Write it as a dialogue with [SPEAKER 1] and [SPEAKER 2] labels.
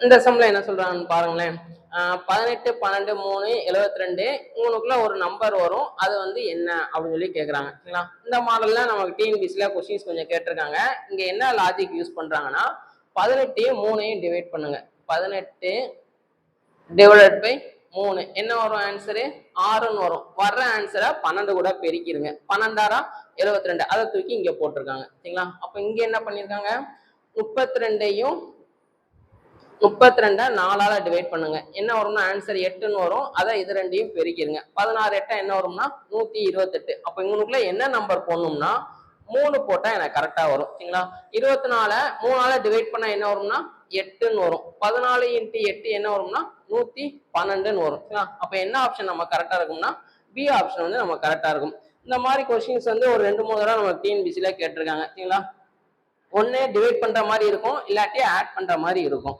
[SPEAKER 1] இந்த சம்ல என்ன சொல்றாங்கன்னு பாருங்களேன். 18, 12, 3, 72 உங்களுக்குள்ள ஒரு நம்பர் வரும். அது வந்து என்ன அப்படின்னு சொல்லி கேட்குறாங்க. சரிங்களா? இந்த மாடல்ல நமக்கு டிஎன்பிசில கொஸ்டின்ஸ் கொஞ்சம் கேட்டிருக்காங்க. இங்க என்ன லாஜிக் யூஸ் பண்றாங்கன்னா 18 3ஐயும் டிவைட் பண்ணுங்க. 18 டிவைடட் பை 3 என்ன வரும் ஆன்சரு? 6ன்னு வரும். வர்ற ஆன்சரை 12 கூட பெருக்கிருங்க. 12 72 அதை தூக்கி இங்க போட்டிருக்காங்க. சரிங்களா? அப்ப இங்க என்ன பண்ணிருக்காங்க? 32ஐயும் 32 4ஆல டிவைட் பண்ணுங்க. என்ன வரும்னா ஆன்சர் 8ன்னு வரும். அதை இது ரெண்டையும் பெருக்கிருங்க. 16 8 என்ன வரும்னா 128. அப்ப இவனுக்குள்ள என்ன நம்பர் போடணும்னா 3 போட்டா எனக்கு கரெக்டா வரும். சரிங்களா? 24 3ஆல டிவைட் பண்ணா என்ன வரும்னா 8ன்னு வரும். 14 × 8 என்ன வரும்னா 112ன்னு வரும். சரிங்களா? அப்ப என்ன ஆப்ஷன் நம்ம கரெக்டா இருக்கும்னா பி ஆப்ஷன் வந்து நம்ம கரெக்டா இருக்கும். இந்த மாதிரி கொஸ்டின்ஸ் வந்து ஒரு 2-3 தடவை நம்ம டிஎன்பிசில கேட்டிருக்காங்க. சரிங்களா? ஒன்னு டிவைட் பண்ற மாதிரி இருக்கும், இல்லாட்டி ஆட் பண்ற மாதிரி இருக்கும்.